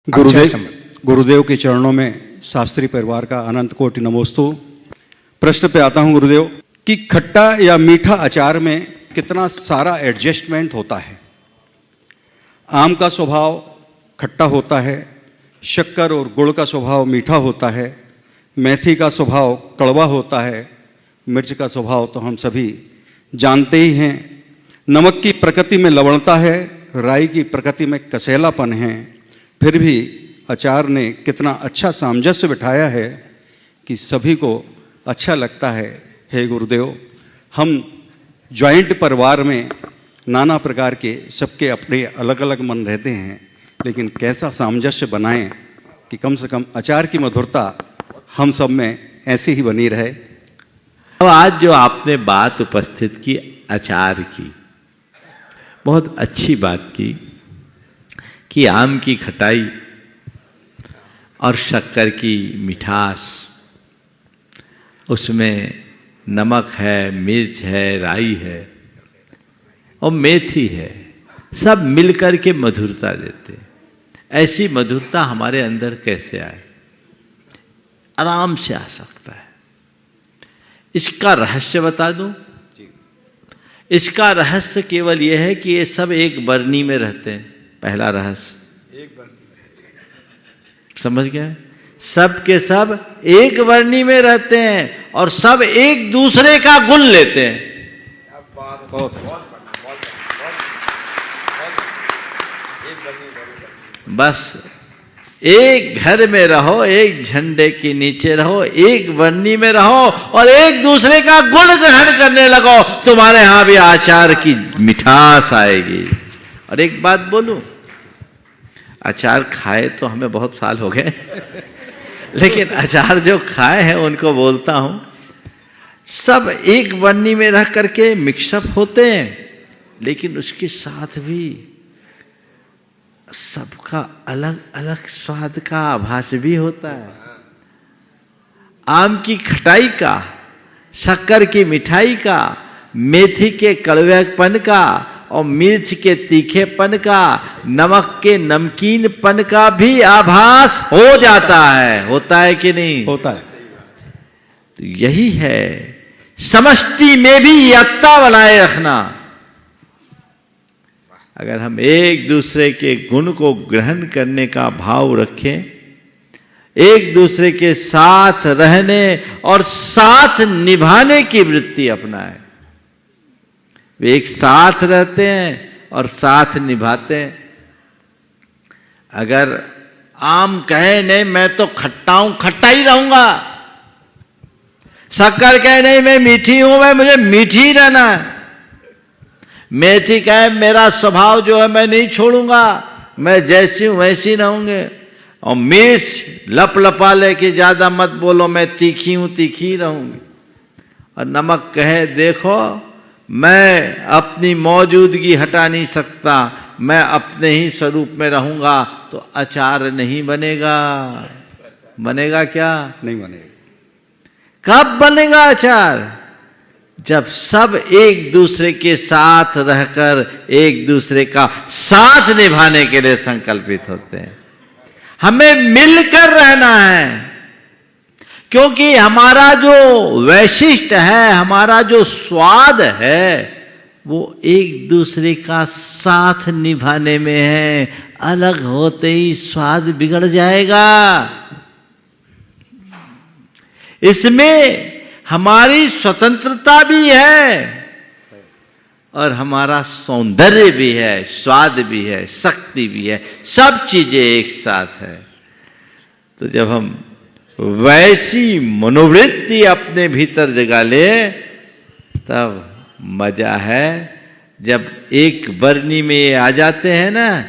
गुरुदेव के चरणों में शास्त्री परिवार का अनंत कोटि नमोस्तु। प्रश्न पे आता हूं गुरुदेव कि खट्टा या मीठा अचार में कितना सारा एडजस्टमेंट होता है। आम का स्वभाव खट्टा होता है, शक्कर और गुड़ का स्वभाव मीठा होता है, मेथी का स्वभाव कड़वा होता है, मिर्च का स्वभाव तो हम सभी जानते ही हैं। नमक की प्रकृति में लवणता है, राई की प्रकृति में कसैलापन है, फिर भी अचार ने कितना अच्छा सामंजस्य बिठाया है कि सभी को अच्छा लगता है। हे गुरुदेव, हम जॉइंट परिवार में नाना प्रकार के सबके अपने अलग अलग मन रहते हैं, लेकिन कैसा सामंजस्य बनाएं कि कम से कम अचार की मधुरता हम सब में ऐसी ही बनी रहे। अब आज जो आपने बात उपस्थित की अचार की, बहुत अच्छी बात की कि आम की खटाई और शक्कर की मिठास, उसमें नमक है, मिर्च है, राई है और मेथी है, सब मिलकर के मधुरता देते। ऐसी मधुरता हमारे अंदर कैसे आए? आराम से आ सकता है। इसका रहस्य बता दूं? इसका रहस्य केवल यह है कि ये सब एक बरनी में रहते हैं। पहला रहस्य, एक बरनी में रहते हैं। समझ गए? सब के सब एक बरनी में रहते हैं और सब एक दूसरे का गुण लेते हैं। बस एक घर में रहो, एक झंडे के नीचे रहो, एक बरनी में रहो और एक दूसरे का गुण ग्रहण करने लगो, तुम्हारे यहां भी आचार की मिठास आएगी। और एक बात बोलूं, अचार खाए तो हमें बहुत साल हो गए लेकिन अचार जो खाए हैं उनको बोलता हूं, सब एक बरनी में रह करके मिक्सअप होते हैं, लेकिन उसके साथ भी सबका अलग अलग स्वाद का आभास भी होता है। आम की खटाई का, शक्कर की मिठाई का, मेथी के कड़वेपन का और मिर्च के तीखेपन का, नमक के नमकीनपन का भी आभास हो जाता है। होता है कि नहीं? होता है। तो यही है समष्टि में भी एकता बनाए रखना। अगर हम एक दूसरे के गुण को ग्रहण करने का भाव रखें, एक दूसरे के साथ रहने और साथ निभाने की वृत्ति अपनाएं, वे एक साथ रहते हैं और साथ निभाते हैं। अगर आम कहे नहीं मैं तो खट्टा हूं, खट्टा ही रहूंगा, शक्कर कहे नहीं मैं मीठी हूं, मैं मुझे मीठी ही रहना है, मेथी कहे मेरा स्वभाव जो है मैं नहीं छोड़ूंगा, मैं जैसी हूं वैसी रहूंगे, और मिर्च लप लपा ले कि ज्यादा मत बोलो, मैं तीखी हूं तीखी रहूंगी, और नमक कहे देखो मैं अपनी मौजूदगी हटा नहीं सकता, मैं अपने ही स्वरूप में रहूंगा, तो अचार नहीं बनेगा। बनेगा क्या? नहीं बनेगा। कब बनेगा अचार? जब सब एक दूसरे के साथ रहकर एक दूसरे का साथ निभाने के लिए संकल्पित होते हैं। हमें मिलकर रहना है, क्योंकि हमारा जो वैशिष्ट है, हमारा जो स्वाद है, वो एक दूसरे का साथ निभाने में है। अलग होते ही स्वाद बिगड़ जाएगा। इसमें हमारी स्वतंत्रता भी है और हमारा सौंदर्य भी है, स्वाद भी है, शक्ति भी है, सब चीजें एक साथ है। तो जब हम वैसी मनोवृत्ति अपने भीतर जगा ले, तब मजा है। जब एक बरनी में ये आ जाते हैं ना,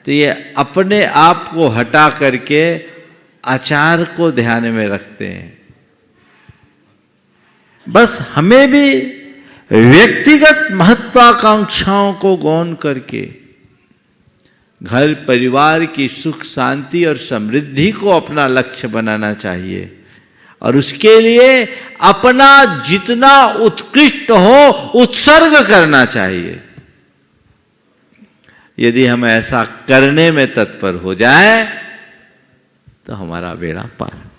तो ये अपने आप को हटा करके अचार को ध्यान में रखते हैं। बस हमें भी व्यक्तिगत महत्वाकांक्षाओं को गौण करके घर परिवार की सुख शांति और समृद्धि को अपना लक्ष्य बनाना चाहिए, और उसके लिए अपना जितना उत्कृष्ट हो उत्सर्ग करना चाहिए। यदि हम ऐसा करने में तत्पर हो जाए तो हमारा बेड़ा पार।